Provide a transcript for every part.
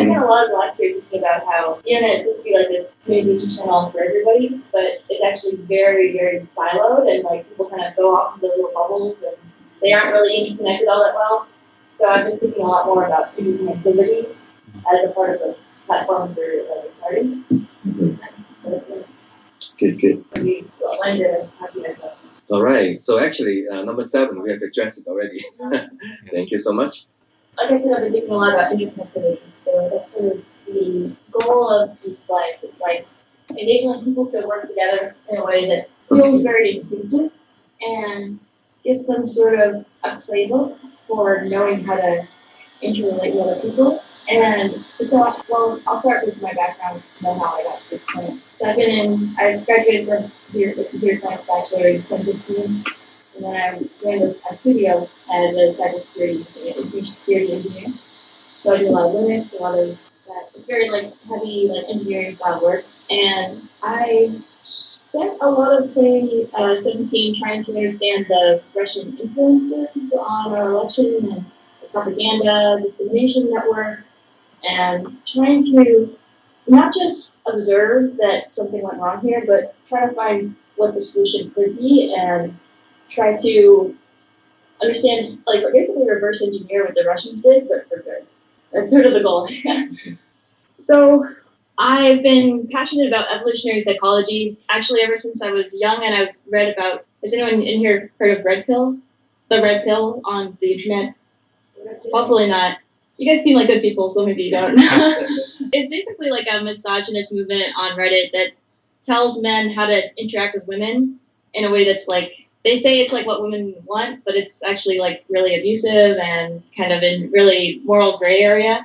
I spent a lot of the last year thinking about how the internet is supposed to be like this communication channel for everybody, but it's actually very, very siloed, and like people kind of go off into little bubbles, and they aren't really interconnected all that well. So I've been thinking a lot more about interconnectivity as a part of the platform for starting. Good. Maybe lend your happiness up. All right. So actually, number 7, we have addressed it already. Thank you so much. Like I said, I've been thinking a lot about interconnectivity. So that's sort of the goal of these slides. It's like enabling people to work together in a way that feels very instinctive and gives them sort of a playbook for knowing how to interrelate with other people. And so, I'll start with my background to know how I got to this point. So I graduated from computer science bachelor in 2015, and then I joined a studio as a information security engineer. So I do a lot of Linux, a lot of that. It's very heavy engineering style work, and I spent a lot of 2017 trying to understand the Russian influences on our election and the propaganda dissemination network, and trying to not just observe that something went wrong here, but try to find what the solution could be and try to understand, basically reverse engineer what the Russians did, but for good. That's sort of the goal. So I've been passionate about evolutionary psychology, actually ever since I was young, and I've read about, has anyone in here heard of Red Pill? The Red Pill on the internet? Hopefully not. You guys seem like good people, so maybe you don't. It's basically like a misogynist movement on Reddit that tells men how to interact with women in a way that's they say it's what women want, but it's actually really abusive and kind of in really moral gray area.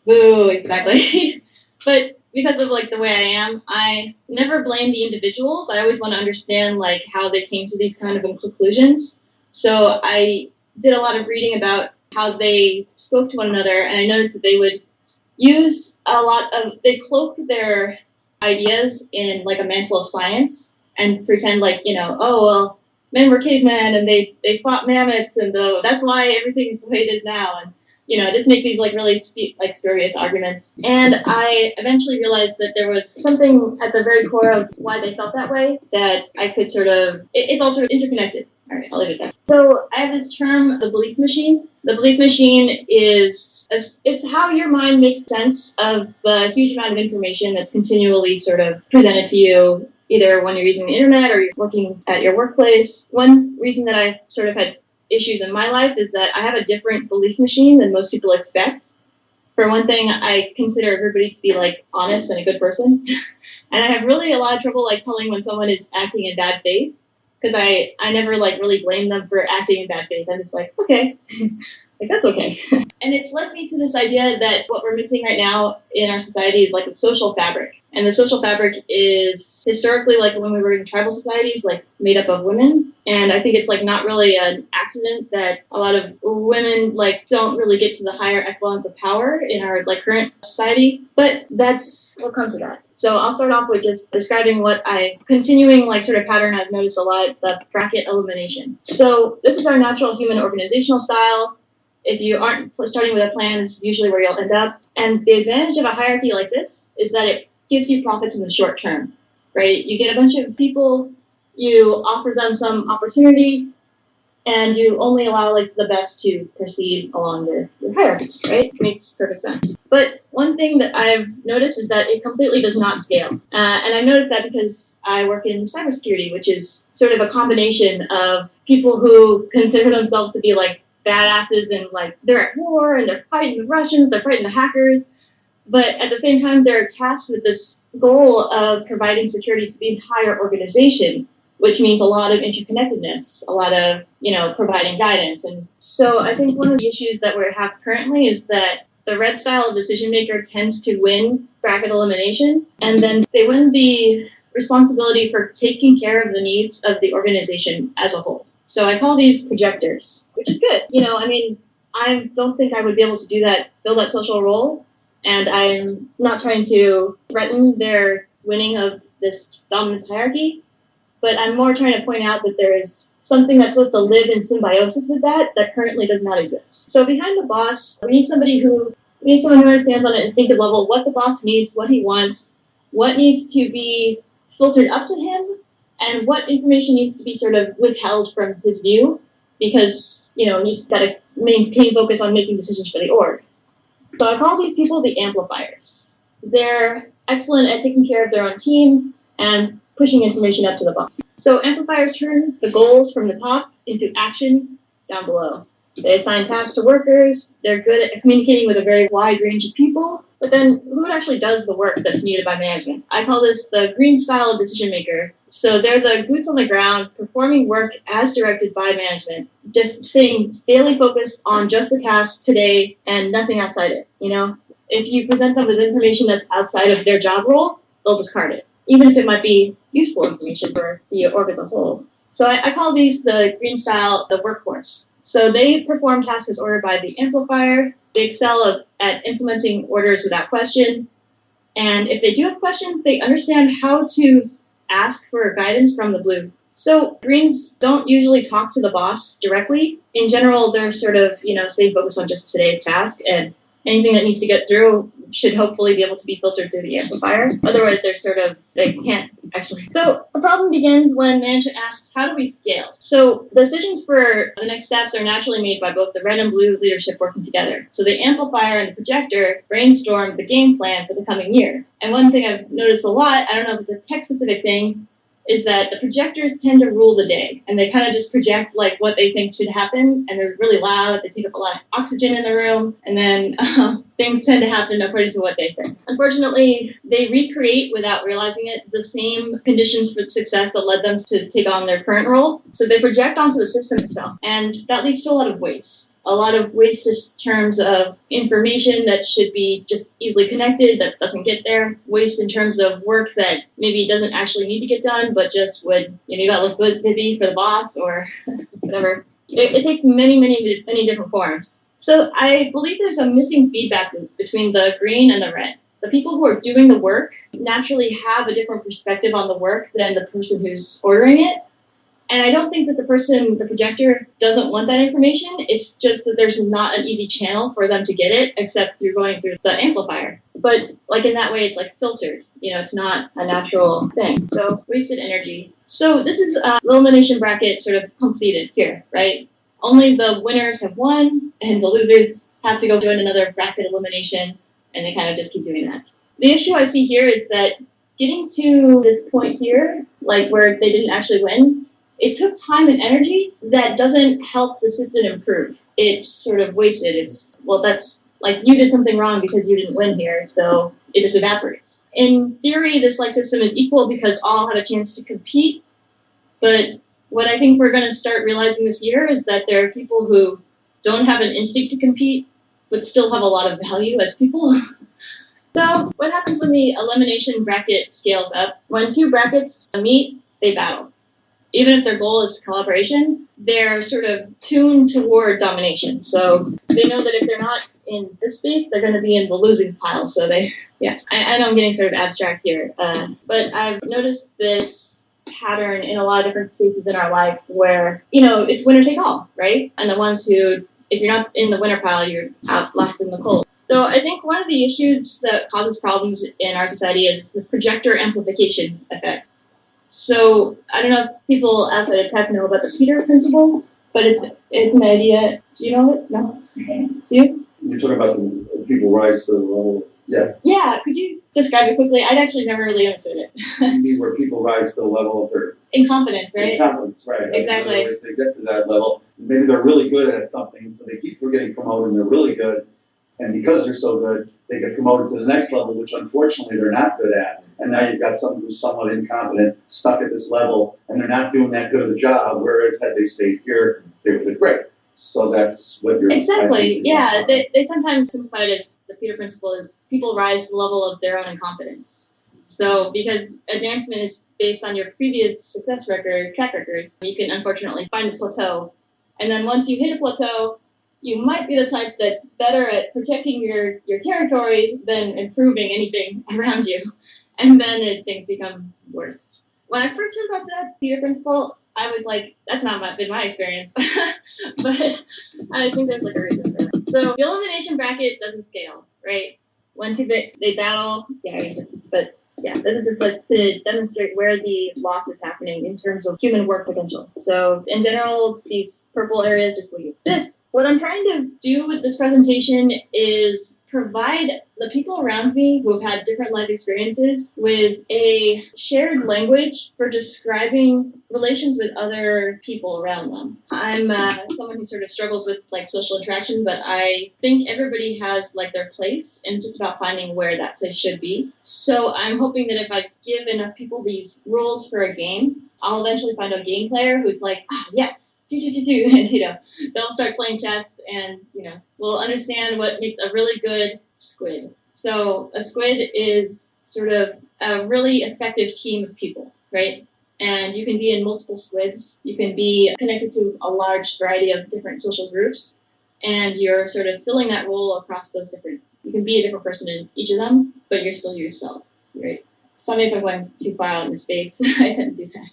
Boo, exactly. But because of the way I am, I never blame the individuals. I always want to understand how they came to these kind of conclusions. So I did a lot of reading about how they spoke to one another, and I noticed that they would use they cloak their ideas in a mantle of science and pretend men were cavemen and they fought mammoths, and that's why everything's the way it is now, and just make these really spurious arguments. And I eventually realized that there was something at the very core of why they felt that way that I could it's all sort of interconnected. All right, I'll leave it there. So I have this term, the belief machine. The belief machine it's how your mind makes sense of the huge amount of information that's continually sort of presented to you, either when you're using the internet or you're working at your workplace. One reason that I sort of had issues in my life is that I have a different belief machine than most people expect. For one thing, I consider everybody to be honest and a good person. And I have really a lot of trouble telling when someone is acting in bad faith, because I never really blame them for acting in bad faith. I'm just okay. That's okay. And it's led me to this idea that what we're missing right now in our society is a social fabric. And the social fabric is historically, when we were in tribal societies, made up of women. And I think it's not really an accident that a lot of women don't really get to the higher echelons of power in our current society. But we'll come to that. So I'll start off with just describing what continuing sort of pattern I've noticed a lot, the bracket elimination. So this is our natural human organizational style. If you aren't starting with a plan, it's usually where you'll end up. And the advantage of a hierarchy like this is that it gives you profits in the short term, right? You get a bunch of people, you offer them some opportunity, and you only allow the best to proceed along your hierarchies, right? It makes perfect sense. But one thing that I've noticed is that it completely does not scale. And I noticed that because I work in cybersecurity, which is sort of a combination of people who consider themselves to be badasses and they're at war and they're fighting the Russians, they're fighting the hackers. But at the same time, they're tasked with this goal of providing security to the entire organization, which means a lot of interconnectedness, a lot of, providing guidance. And so I think one of the issues that we have currently is that the red style of decision maker tends to win bracket elimination, and then they win the responsibility for taking care of the needs of the organization as a whole. So I call these projectors, which is good. I don't think I would be able to fill that social role. And I'm not trying to threaten their winning of this dominance hierarchy, but I'm more trying to point out that there is something that's supposed to live in symbiosis with that currently does not exist. So behind the boss, we need somebody who We need someone who understands on an instinctive level what the boss needs, what he wants, what needs to be filtered up to him, and what information needs to be sort of withheld from his view, because, he's got to maintain focus on making decisions for the org. So I call these people the amplifiers. They're excellent at taking care of their own team and pushing information up to the boss. So amplifiers turn the goals from the top into action down below. They assign tasks to workers. They're good at communicating with a very wide range of people. But then who actually does the work that's needed by management? I call this the green style decision maker. So they're the boots on the ground performing work as directed by management, just staying daily focused on just the task today and nothing outside it. If you present them with information that's outside of their job role, they'll discard it, even if it might be useful information for the org as a whole. So I call these the green style, the workforce. So they perform tasks as ordered by the amplifier. They excel at implementing orders without question. And if they do have questions, they understand how to ask for guidance from the blue. So greens don't usually talk to the boss directly. In general, they're sort of, staying focused on just today's task, and anything that needs to get through should hopefully be able to be filtered through the amplifier. Otherwise, they can't actually. So the problem begins when management asks, how do we scale? So the decisions for the next steps are naturally made by both the red and blue leadership working together. So the amplifier and the projector brainstorm the game plan for the coming year. And one thing I've noticed a lot, I don't know if it's a tech-specific thing, is that the projectors tend to rule the day, and they kind of just project what they think should happen, and they're really loud, they take up a lot of oxygen in the room, and then things tend to happen according to what they say. Unfortunately, they recreate without realizing it the same conditions for success that led them to take on their current role, so they project onto the system itself, and that leads to a lot of waste. A lot of waste in terms of information that should be just easily connected that doesn't get there. Waste in terms of work that maybe doesn't actually need to get done, but just would, you gotta look busy for the boss or whatever. It takes many different forms. So I believe there's a missing feedback loop between the green and the red. The people who are doing the work naturally have a different perspective on the work than the person who's ordering it. And I don't think that the projector doesn't want that information. It's just that there's not an easy channel for them to get it except through going through the amplifier. But in that way, it's filtered. It's not a natural thing. So wasted energy. So this is the elimination bracket sort of completed here, right? Only the winners have won and the losers have to go join another bracket elimination, and they kind of just keep doing that. The issue I see here is that getting to this point here, where they didn't actually win, it took time and energy that doesn't help the system improve. It's sort of wasted. That's you did something wrong because you didn't win here, so it just evaporates. In theory, this system is equal because all have a chance to compete, but what I think we're going to start realizing this year is that there are people who don't have an instinct to compete, but still have a lot of value as people. So what happens when the elimination bracket scales up? When two brackets meet, they battle. Even if their goal is collaboration, they're sort of tuned toward domination. So they know that if they're not in this space, they're going to be in the losing pile. So I know I'm getting sort of abstract here, but I've noticed this pattern in a lot of different spaces in our life where, it's winner take all, right? And the ones who, if you're not in the winner pile, you're out left in the cold. So I think one of the issues that causes problems in our society is the projector amplification effect. So I don't know if people outside of tech know about the Peter principle, but it's an idea. Do you know it? No? Do you? You're talking about the people rise to the level. Yeah. Yeah. Could you describe it quickly? I'd actually never really understood it. You mean where people rise to the level of their incompetence, right? Incompetence, right. Exactly. If they get to that level, maybe they're really good at something, so they keep getting promoted and they're really good. And because they're so good, they get promoted to the next level, which unfortunately they're not good at. And now you've got someone who's somewhat incompetent, stuck at this level, and they're not doing that good of a job, whereas had they stayed here, they would have been great. So that's what you're... Exactly, yeah. They sometimes simplify it as the Peter principle is people rise to the level of their own incompetence. So because advancement is based on your previous success track record, you can unfortunately find this plateau. And then once you hit a plateau, you might be the type that's better at protecting your territory than improving anything around you. And then things become worse. When I first heard about that Peter principle, I was like, that's not been my experience. But I think there's a reason for that. So the elimination bracket doesn't scale. right? When two they battle, yeah, I guess but yeah, this is just like to demonstrate where the loss is happening in terms of human work potential. So in general, these purple areas just leave this. What I'm trying to do with this presentation is provide the people around me who have had different life experiences with a shared language for describing relations with other people around them. I'm someone who sort of struggles with like social interaction, but I think everybody has like their place, and it's just about finding where that place should be. So I'm hoping that if I give enough people these rules for a game, I'll eventually find a game player who's like, yes, and they'll start playing chess, and we'll understand what makes a really good squid. So a squid is sort of a really effective team of people, right? And you can be in multiple squids. You can be connected to a large variety of different social groups, and you're sort of filling that role across those different. You can be a different person in each of them, but you're still yourself, right? Stop me if I'm going too far out in space. I didn't do that.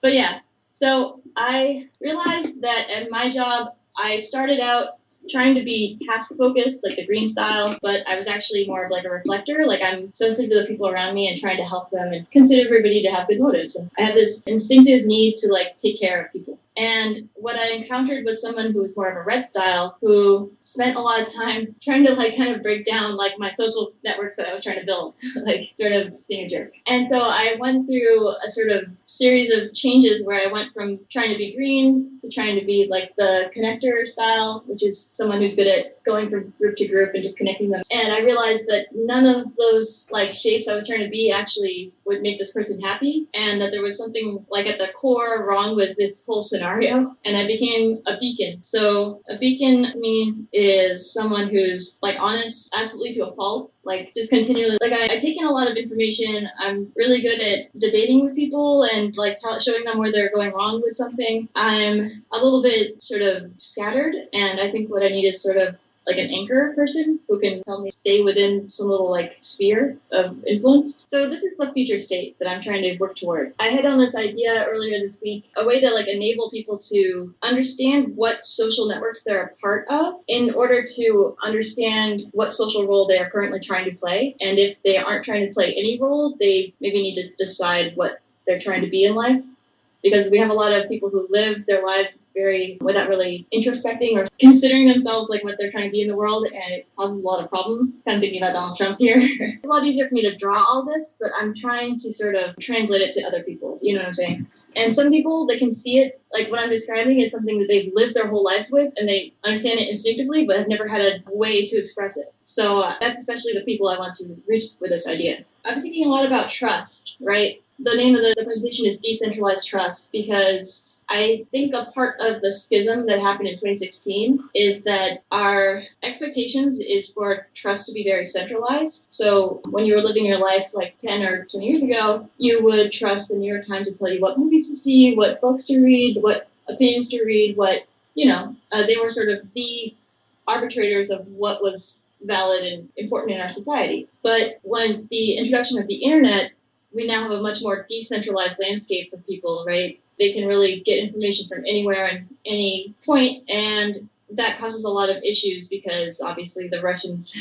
But yeah, so I realized that at my job, I started out trying to be task focused, like the green style, but I was actually more of like a reflector. Like I'm sensitive to the people around me and trying to help them and consider everybody to have good motives. And I have this instinctive need to like take care of people. And what I encountered was someone who was more of a red style, who spent a lot of time trying to like kind of break down like my social networks that I was trying to build, like sort of just being a jerk. And so I went through a sort of series of changes where I went from trying to be green to trying to be like the connector style, which is someone who's good at going from group to group and just connecting them. And I realized that none of those like shapes I was trying to be actually would make this person happy, and that there was something like at the core wrong with this whole scenario, and I became a beacon. So a beacon to me is someone who's like honest absolutely to a fault, like just continually, like I take in a lot of information. I'm really good at debating with people and like showing them where they're going wrong with something. I'm a little bit sort of scattered, and I think what I need is sort of like an anchor person who can tell me to stay within some little like sphere of influence. So this is the future state that I'm trying to work toward. I had on this idea earlier this week, a way to like enable people to understand what social networks they're a part of in order to understand what social role they are currently trying to play. And if they aren't trying to play any role, they maybe need to decide what they're trying to be in life. Because we have a lot of people who live their lives without really introspecting or considering themselves like what they're trying to be in the world, and it causes a lot of problems. Kind of thinking about Donald Trump here. It's a lot easier for me to draw all this, but I'm trying to sort of translate it to other people. You know what I'm saying? And some people, they can see it, like what I'm describing is something that they've lived their whole lives with, and they understand it instinctively, but have never had a way to express it. So that's especially the people I want to reach with this idea. I've been thinking a lot about trust, right? The name of the presentation is Decentralized Trust, because I think a part of the schism that happened in 2016 is that our expectations is for trust to be very centralized. So when you were living your life like 10 or 20 years ago, you would trust the New York Times to tell you what movies to see, what books to read, what opinions to read, they were sort of the arbitrators of what was valid and important in our society. But when the introduction of the internet, we now have a much more decentralized landscape for people, right? They can really get information from anywhere and any point, and that causes a lot of issues because obviously the Russians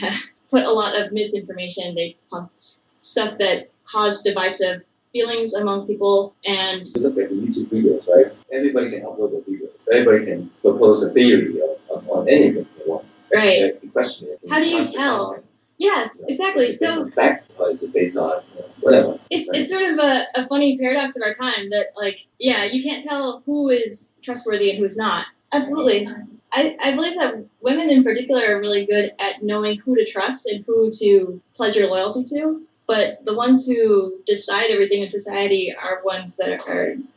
put a lot of misinformation. They pumped stuff that caused divisive feelings among people. And you look at the YouTube videos, right? Everybody can upload the videos. Everybody can propose a theory on anything they want. Right. The question is, how do you tell? Yes, exactly. So facts, or is it based on whatever? It's sort of a funny paradox of our time that you can't tell who is trustworthy and who's not. Absolutely. I believe that women in particular are really good at knowing who to trust and who to pledge your loyalty to. But the ones who decide everything in society are ones that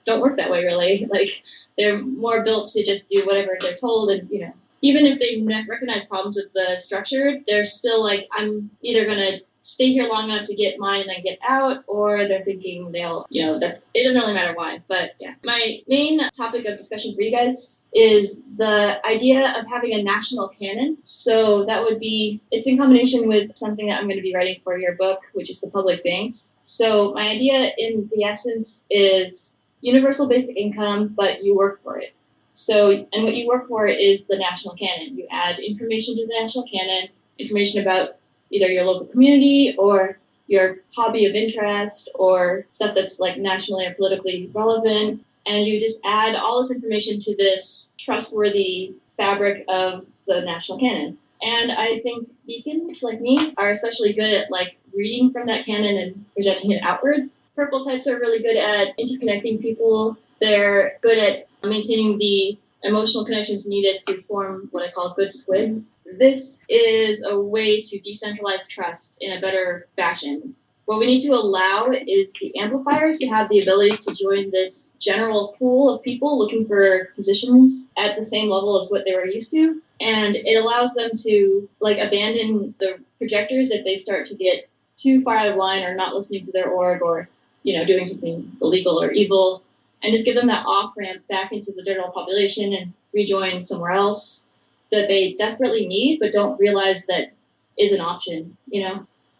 don't work that way, really. Like, they're more built to just do whatever they're told, and even if they recognize problems with the structure, they're still like, I'm either going to stay here long enough to get mine and then get out, or they're thinking it doesn't really matter why. But yeah, my main topic of discussion for you guys is the idea of having a national canon. So that would be, it's in combination with something that I'm going to be writing for your book, which is the public banks. So my idea in the essence is universal basic income, but you work for it. So, and what you work for is the national canon. You add information to the national canon, information about either your local community or your hobby of interest or stuff that's like nationally or politically relevant. And you just add all this information to this trustworthy fabric of the national canon. And I think beacons like me are especially good at like reading from that canon and projecting it outwards. Purple types are really good at interconnecting people. They're good at maintaining the emotional connections needed to form what I call good squids. This is a way to decentralize trust in a better fashion. What we need to allow is the amplifiers to have the ability to join this general pool of people looking for positions at the same level as what they were used to. And it allows them to like abandon the projectors if they start to get too far out of line or not listening to their org or, doing something illegal or evil, and just give them that off-ramp back into the general population and rejoin somewhere else that they desperately need but don't realize that is an option,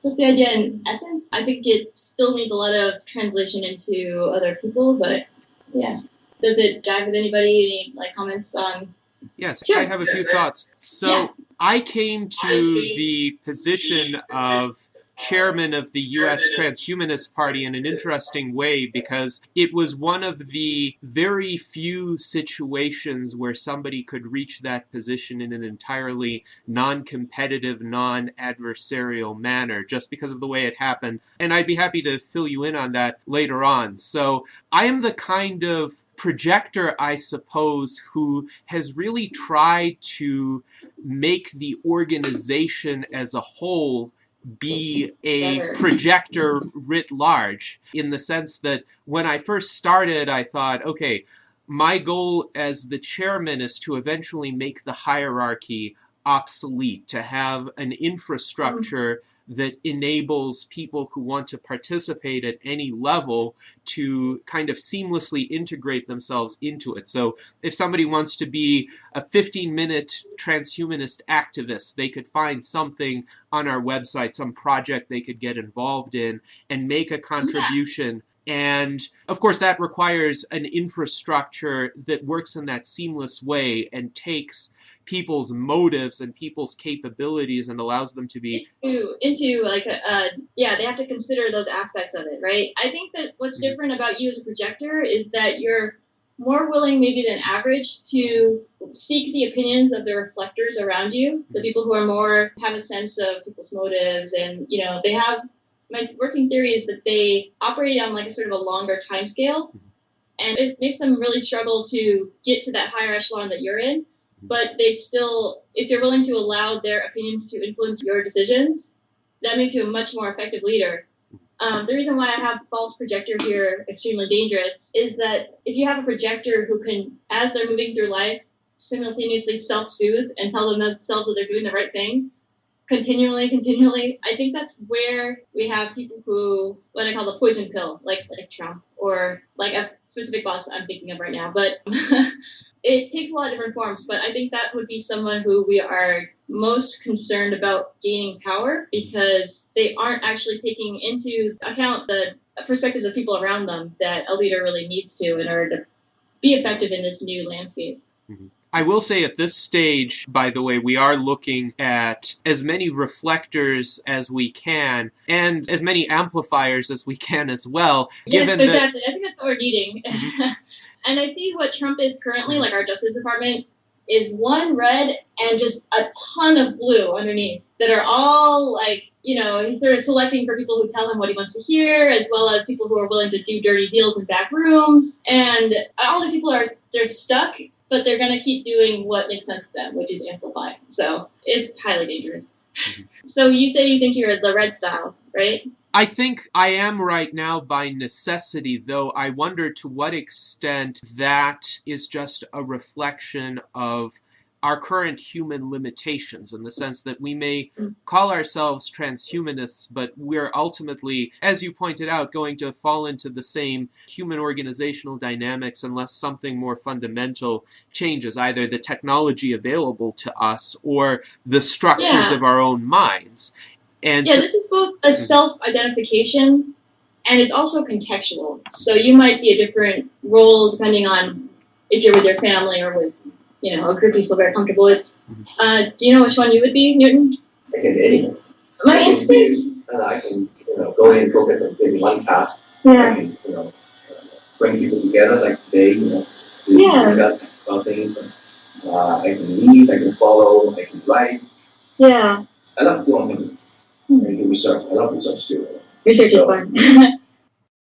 Just the idea in essence. I think it still needs a lot of translation into other people, but yeah. Does it jive with anybody? Any comments on? Yes, Sure. I have a few thoughts. So I came to the position of chairman of the U.S. Transhumanist Party in an interesting way because it was one of the very few situations where somebody could reach that position in an entirely non-competitive, non-adversarial manner just because of the way it happened. And I'd be happy to fill you in on that later on. So I am the kind of projector, I suppose, who has really tried to make the organization as a whole be a projector writ large, in the sense that when I first started, I thought, okay, my goal as the chairman is to eventually make the hierarchy obsolete, to have an infrastructure that enables people who want to participate at any level to kind of seamlessly integrate themselves into it. So if somebody wants to be a 15-minute transhumanist activist, they could find something on our website, some project they could get involved in and make a contribution. And of course, that requires an infrastructure that works in that seamless way and takes people's motives and people's capabilities and allows them to be into like they have to consider those aspects of it, right? I think that what's different about you as a projector is that you're more willing maybe than average to seek the opinions of the reflectors around you, the people who are more have a sense of people's motives, and they have, my working theory is that they operate on like a sort of a longer time scale, and it makes them really struggle to get to that higher echelon that you're in. But they still, if you're willing to allow their opinions to influence your decisions, that makes you a much more effective leader. The reason why I have false projector here, extremely dangerous, is that if you have a projector who can, as they're moving through life, simultaneously self-soothe and tell themselves that they're doing the right thing, continually, I think that's where we have people who, what I call the poison pill, like Trump, or like a specific boss I'm thinking of right now. But it takes a lot of different forms, but I think that would be someone who we are most concerned about gaining power because they aren't actually taking into account the perspectives of people around them that a leader really needs to in order to be effective in this new landscape. Mm-hmm. I will say at this stage, by the way, we are looking at as many reflectors as we can and as many amplifiers as we can as well. Yes, exactly. I think that's what we're needing. Mm-hmm. And I see what Trump is currently, like our Justice Department, is one red and just a ton of blue underneath that are all like, he's sort of selecting for people who tell him what he wants to hear, as well as people who are willing to do dirty deals in back rooms. And all these people they're stuck, but they're going to keep doing what makes sense to them, which is amplify. So it's highly dangerous. Mm-hmm. So you say you think you're the red style, right? I think I am right now by necessity, though I wonder to what extent that is just a reflection of our current human limitations, in the sense that we may call ourselves transhumanists, but we're ultimately, as you pointed out, going to fall into the same human organizational dynamics unless something more fundamental changes, either the technology available to us or the structures of our own minds. And this is both a self-identification and it's also contextual. So you might be a different role depending on if you're with your family or with, a group of people very comfortable with. Do you know which one you would be, Newton? I can do anything. My I can instinct. I can, go in and focus on maybe one task. Yeah. I can, bring people together like today, to discuss about things. I can lead, I can follow, I can write. Yeah. I love doing things. I do research. I love research too. Research is fun.